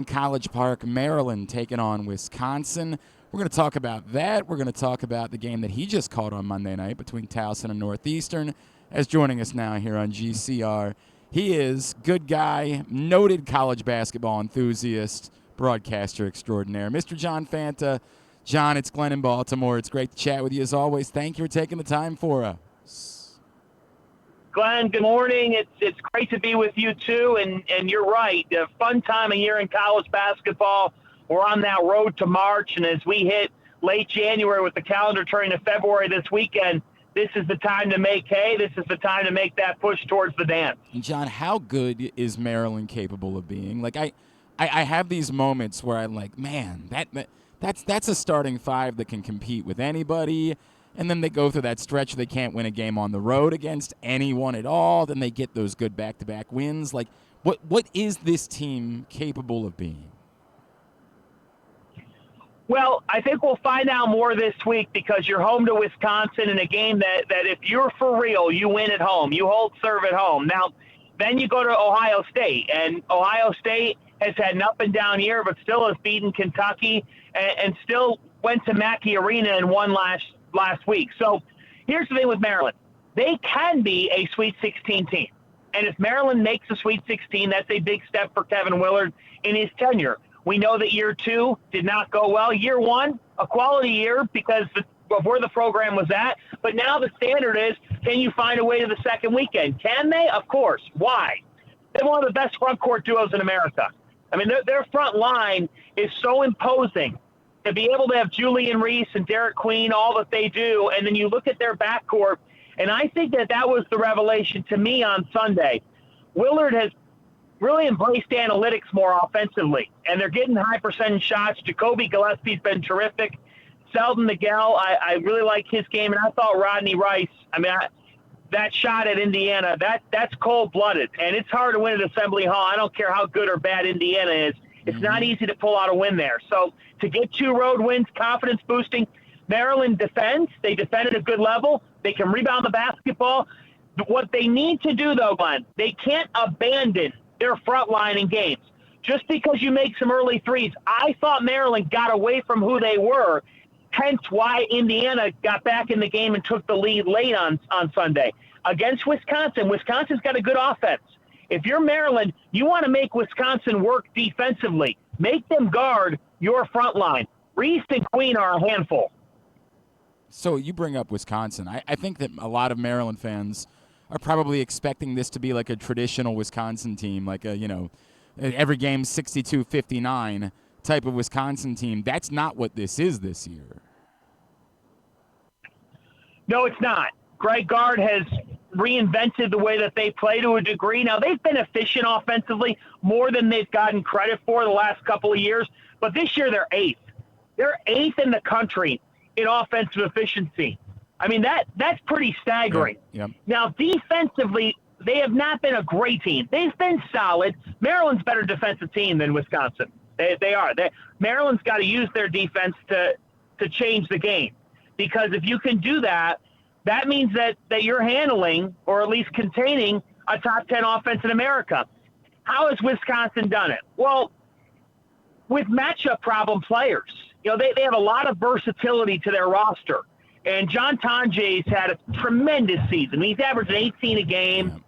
in College Park, Maryland, taking on Wisconsin. We're going to talk about that. We're going to talk about the game that he just called on Monday night between Towson and Northeastern. As joining us now here on GCR, he is good guy, noted college basketball enthusiast, broadcaster extraordinaire, Mr. John Fanta. John, it's Glenn in Baltimore. It's great to chat with you as always. Thank you for taking the time for us. Glenn, good morning. It's great to be with you too, and you're right. A fun time of year in college basketball. We're on that road to March, and as we hit late January with the calendar turning to February this weekend, this is the time to make hay. This is the time to make that push towards the dance. And John, how good is Maryland capable of being? Like I have these moments where I'm like, man, that's a starting five that can compete with anybody. And then they go through that stretch they can't win a game on the road against anyone at all. Then they get those good back-to-back wins. Like, what is this team capable of being? Well, I think we'll find out more this week because you're home to Wisconsin in a game that if you're for real, you win at home. You hold serve at home. Now, then you go to Ohio State, and Ohio State has had an up-and-down year but still has beaten Kentucky and still went to Mackey Arena and won last week. So here's the thing with Maryland. They can be a Sweet 16 team. And if Maryland makes a Sweet 16, that's a big step for Kevin Willard in his tenure. We know that year two did not go well. Year one, a quality year because of where the program was at. But now the standard is, can you find a way to the second weekend? Can they? Of course. Why? They're one of the best front court duos in America. I mean, their front line is so imposing. To be able to have Julian Reese and Derek Queen, all that they do, and then you look at their backcourt, and I think that was the revelation to me on Sunday. Willard has really embraced analytics more offensively, and they're getting high percentage shots. Jacoby Gillespie's been terrific. Selden Miguel, I really like his game, and I thought Rodney Rice, that shot at Indiana, that's cold-blooded, and it's hard to win at Assembly Hall. I don't care how good or bad Indiana is. It's not easy to pull out a win there. So to get 2 road wins, confidence boosting. Maryland defends. They defend at a good level. They can rebound the basketball. What they need to do, though, Glenn, they can't abandon their front line in games. Just because you make some early threes, I thought Maryland got away from who they were, hence why Indiana got back in the game and took the lead late on Sunday. Against Wisconsin, Wisconsin's got a good offense. If you're Maryland, you want to make Wisconsin work defensively. Make them guard your front line. Reese and Queen are a handful. So you bring up Wisconsin. I think that a lot of Maryland fans are probably expecting this to be like a traditional Wisconsin team, like every game 62-59 type of Wisconsin team. That's not what this is this year. No, it's not. Greg Gard has reinvented the way that they play to a degree. Now, they've been efficient offensively more than they've gotten credit for the last couple of years, but this year they're 8th. They're 8th in the country in offensive efficiency. I mean, that's pretty staggering. Yep. Now, defensively, they have not been a great team. They've been solid. Maryland's a better defensive team than Wisconsin. They are. Maryland's got to use their defense to change the game, because if you can do that, that means that you're handling, or at least containing, a top 10 offense in America. How has Wisconsin done it? Well, with matchup problem players. They have a lot of versatility to their roster. And John Tonje's had a tremendous season. He's averaging 18 a game.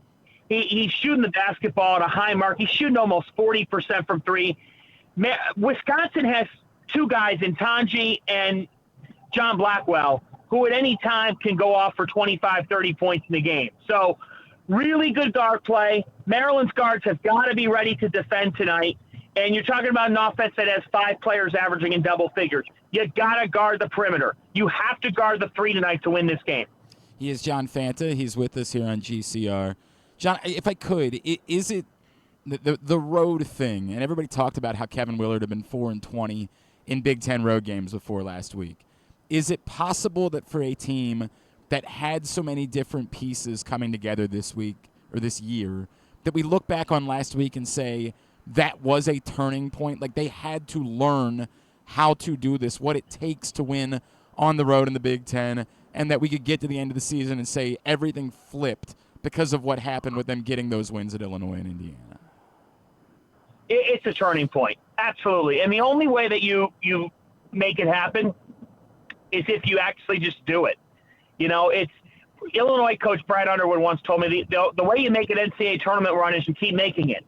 He's shooting the basketball at a high mark. He's shooting almost 40% from three. Wisconsin has 2 guys in Tonje and John Blackwell, who at any time can go off for 25, 30 points in the game. So really good guard play. Maryland's guards have got to be ready to defend tonight. And you're talking about an offense that has 5 players averaging in double figures. You got to guard the perimeter. You have to guard the 3 tonight to win this game. He is John Fanta. He's with us here on GCR. John, if I could, is it the road thing? And everybody talked about how Kevin Willard had been 4-20 in Big Ten road games before last week. Is it possible that for a team that had so many different pieces coming together this week or this year, that we look back on last week and say that was a turning point? Like, they had to learn how to do this, what it takes to win on the road in the Big Ten, and that we could get to the end of the season and say everything flipped because of what happened with them getting those wins at Illinois and Indiana. It's a turning point. Absolutely. And the only way that you make it happen is if you actually just do it. It's Illinois coach Brad Underwood once told me the way you make an NCAA tournament run is you keep making it.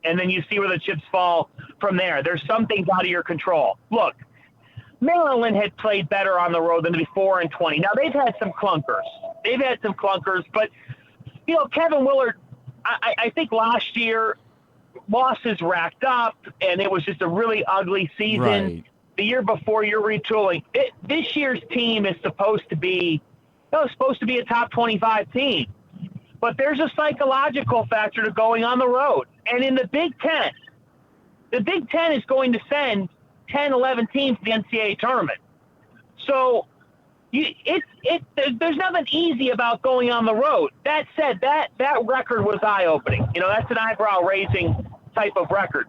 And then you see where the chips fall from there. There's some things out of your control. Look, Maryland had played better on the road than to be 4-20. Now, they've had some clunkers. But, Kevin Willard, I think last year losses racked up, and it was just a really ugly season. Right. The year before, you're retooling. This year's team is supposed to be a top 25 team. But there's a psychological factor to going on the road. And in the Big Ten is going to send 10, 11 teams to the NCAA tournament. So there's nothing easy about going on the road. That said, that record was eye-opening. That's an eyebrow-raising type of record.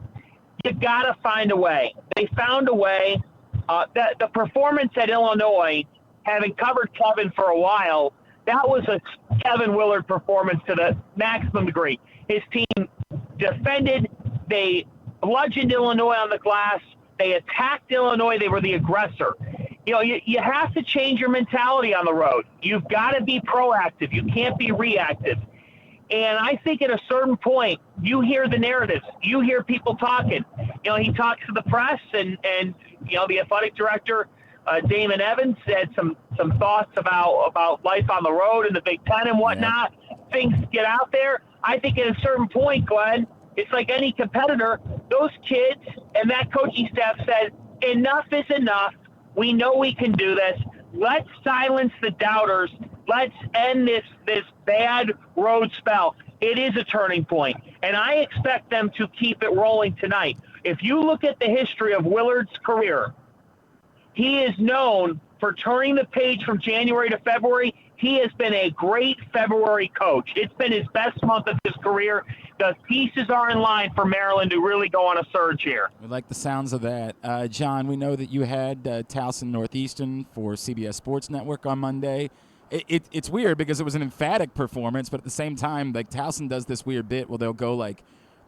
You got to find a way. They found a way. That the performance at Illinois, having covered Kevin for a while, that was a Kevin Willard performance to the maximum degree. His team defended. They bludgeoned Illinois on the glass. They attacked Illinois. They were the aggressor. You have to change your mentality on the road. You've got to be proactive. You can't be reactive. And I think at a certain point, you hear the narratives. You hear people talking. He talks to the press, and the athletic director, Damon Evans, said some thoughts about life on the road in the Big Ten and whatnot. Yeah. Things get out there. I think at a certain point, Glenn, it's like any competitor, those kids and that coaching staff said, enough is enough. We know we can do this. Let's silence the doubters. Let's end this bad road spell. It is a turning point, and I expect them to keep it rolling tonight. If you look at the history of Willard's career, he is known for turning the page from January to February. He has been a great February coach. It's been his best month of his career. The pieces are in line for Maryland to really go on a surge here. We like the sounds of that. John, we know that you had Towson Northeastern for CBS Sports Network on Monday. It's weird because it was an emphatic performance, but at the same time, like Towson does this weird bit where they'll go like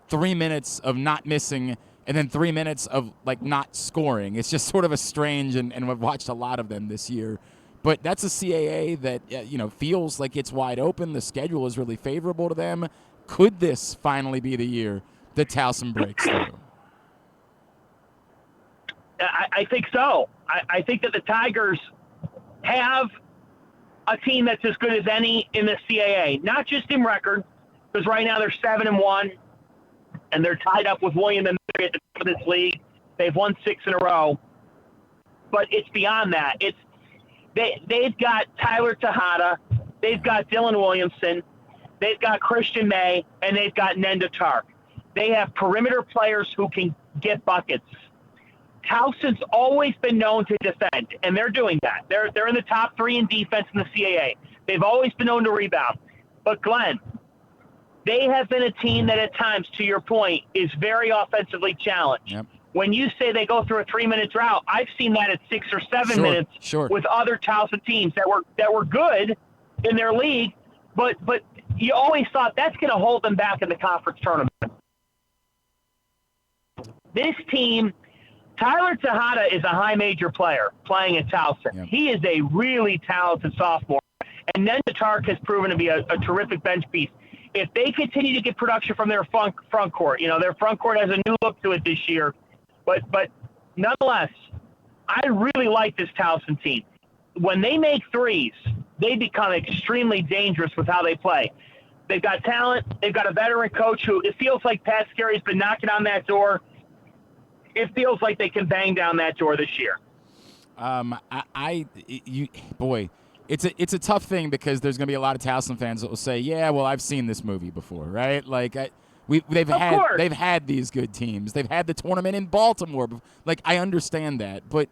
3 minutes of not missing and then 3 minutes of like not scoring. It's just sort of a strange, and we've watched a lot of them this year. But that's a CAA that feels like it's wide open. The schedule is really favorable to them. Could this finally be the year that Towson breaks through? I think so. I think that the Tigers have a team that's as good as any in the CAA, not just in record, because right now they're 7-1, and they're tied up with William and Mary at the top of this league. They've won 6 in a row, but it's beyond that. They've got Tyler Tejada, they've got Dylan Williamson, they've got Christian May, and they've got Nenda Tark. They have perimeter players who can get buckets. Towson's always been known to defend, and they're doing that. They're in the top 3 in defense in the CAA. They've always been known to rebound. But, Glenn, they have been a team that at times, to your point, is very offensively challenged. Yep. When you say they go through a 3-minute drought, I've seen that at 6 or 7 minutes with other Towson teams that were good in their league, but you always thought that's going to hold them back in the conference tournament. This team, Tyler Tejada is a high major player playing at Towson. Yep. He is a really talented sophomore, and Nenda Tark has proven to be a terrific bench piece. If they continue to get production from their front court, their front court has a new look to it this year. But nonetheless, I really like this Towson team. When they make threes, they become extremely dangerous with how they play. They've got talent. They've got a veteran coach who it feels like Pat Scary's been knocking on that door. It feels like they can bang down that door this year. It's a tough thing because there's going to be a lot of Towson fans that will say, yeah, well, I've seen this movie before, right? Like they've had these good teams. They've had the tournament in Baltimore. Like, I understand that, but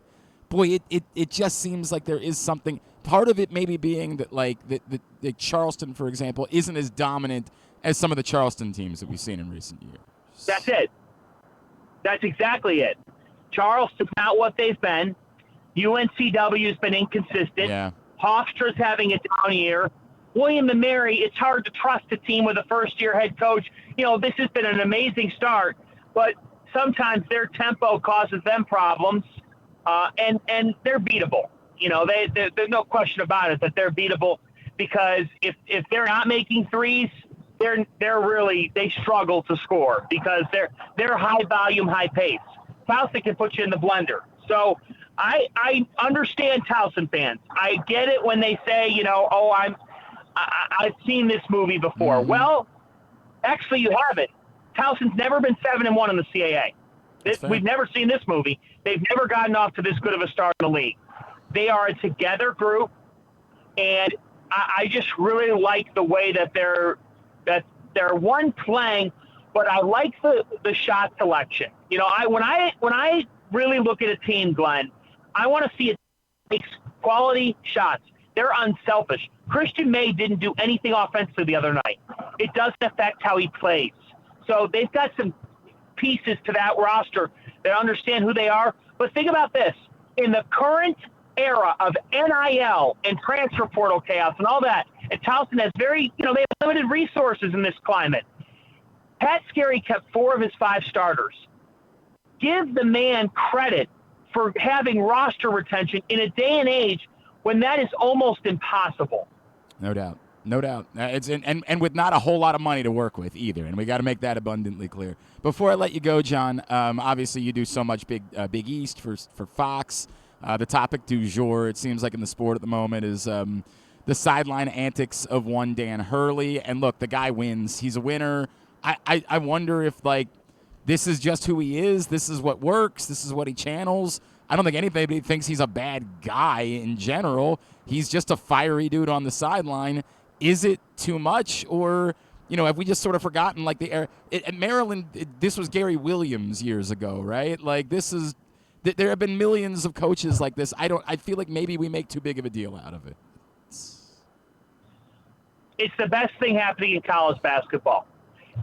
boy, it just seems like there is something. Part of it maybe being that like the Charleston, for example, isn't as dominant as some of the Charleston teams that we've seen in recent years. That's it. That's exactly it. Charleston's not what they've been. UNCW's been inconsistent. Yeah. Hofstra's having a down year. William and Mary, it's hard to trust a team with a first-year head coach. This has been an amazing start, but sometimes their tempo causes them problems, and they're beatable. There's no question about it that they're beatable, because if they're not making threes, they struggle to score because they're high volume, high pace. Towson can put you in the blender. So I understand Towson fans. I get it when they say, I've seen this movie before. Mm-hmm. Well, actually you haven't. Towson's never been 7-1 in the CAA. We've never seen this movie. They've never gotten off to this good of a start in the league. They are a together group, and I just really like the way that they're one playing, but I like the shot selection. When I really look at a team, Glenn, I want to see it takes quality shots. They're unselfish. Christian May didn't do anything offensively the other night. It doesn't affect how he plays. So they've got some pieces to that roster that understand who they are. But think about this. In the current era of NIL and transfer portal chaos and all that, and Towson has they have limited resources in this climate. Pat Scarry kept 4 of his 5 starters. Give the man credit for having roster retention in a day and age when that is almost impossible. No doubt. It's and with not a whole lot of money to work with either, and we got to make that abundantly clear. Before I let you go, John, obviously you do so much Big East for Fox. The topic du jour, it seems like in the sport at the moment, is the sideline antics of one Dan Hurley. And look, the guy wins. He's a winner. I wonder if this is just who he is. This is what works. This is what he channels. I don't think anybody thinks he's a bad guy in general. He's just a fiery dude on the sideline. Is it too much, or have we just sort of forgotten the era? At Maryland, this was Gary Williams years ago, right? There have been millions of coaches like this. I feel like maybe we make too big of a deal out of it. It's the best thing happening in college basketball.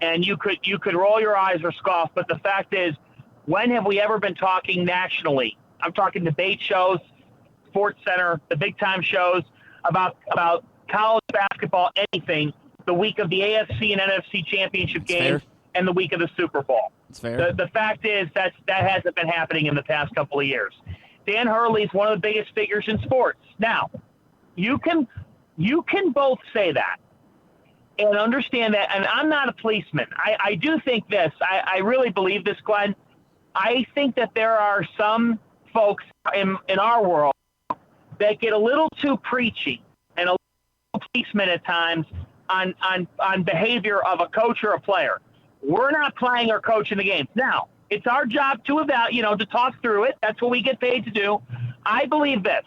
And you could roll your eyes or scoff, but the fact is, when have we ever been talking nationally? I'm talking debate shows, Sports Center, the big time shows about college basketball, anything, the week of the AFC and NFC championship games and the week of the Super Bowl. It's fair. The fact is that hasn't been happening in the past couple of years. Dan Hurley is one of the biggest figures in sports. Now, you can both say that and understand that, and I'm not a policeman. I do think this. I really believe this, Glenn. I think that there are some folks in our world that get a little too preachy and a little policeman at times on behavior of a coach or a player. We're not playing or coaching the games. Now, it's our job to to talk through it. That's what we get paid to do. I believe this.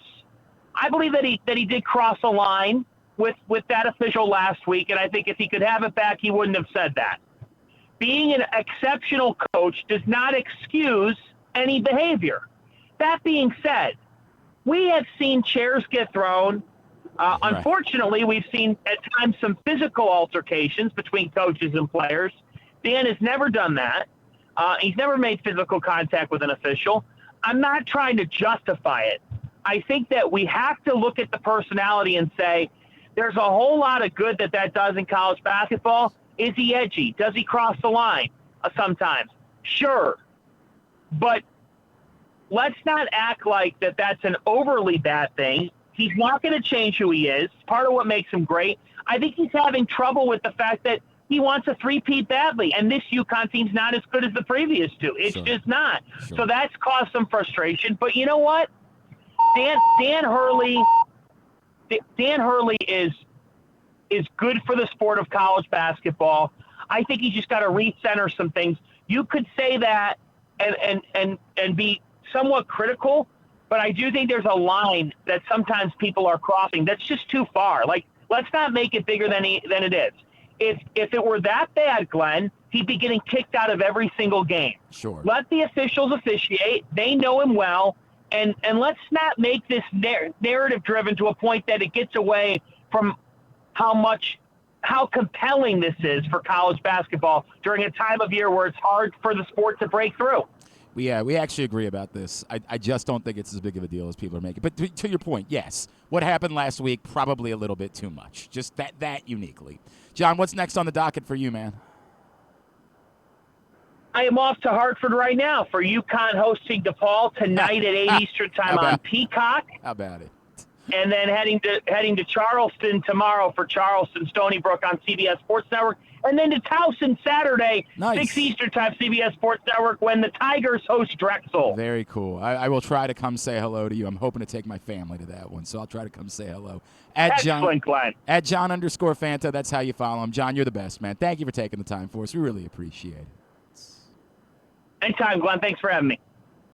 I believe that he did cross a line with that official last week, and I think if he could have it back, he wouldn't have said that. Being an exceptional coach does not excuse any behavior. That being said, we have seen chairs get thrown. Right. Unfortunately, we've seen at times some physical altercations between coaches and players. Dan has never done that. He's never made physical contact with an official. I'm not trying to justify it. I think that we have to look at the personality and say, there's a whole lot of good that does in college basketball. Is he edgy? Does he cross the line sometimes? Sure. But let's not act like that's an overly bad thing. He's not going to change who he is. Part of what makes him great. I think he's having trouble with the fact that he wants a three-peat badly, and this UConn team's not as good as the previous two. It's just not. Sure. So that's caused some frustration. But you know what? Dan Hurley is good for the sport of college basketball. I think he's just got to recenter some things. You could say that and be somewhat critical, but I do think there's a line that sometimes people are crossing that's just too far. Let's not make it bigger than it is. If it were that bad, Glenn, he'd be getting kicked out of every single game. Sure. Let the officials officiate. They know him well. And let's not make this narrative driven to a point that it gets away from how compelling this is for college basketball during a time of year where it's hard for the sport to break through. We actually agree about this. I just don't think it's as big of a deal as people are making. But to your point, yes, what happened last week, probably a little bit too much. Just that uniquely. John, what's next on the docket for you, man? I am off to Hartford right now for UConn hosting DePaul tonight at 8 Eastern time on Peacock. How about it? And then heading to Charleston tomorrow for Charleston Stony Brook on CBS Sports Network. And then to Towson Saturday, 6 Eastern time, CBS Sports Network, when the Tigers host Drexel. Very cool. I will try to come say hello to you. I'm hoping to take my family to that one, so I'll try to come say hello. Excellent, Glenn. At John_Fanta, that's how you follow him. John, you're the best, man. Thank you for taking the time for us. We really appreciate it. Anytime, Glenn. Thanks for having me.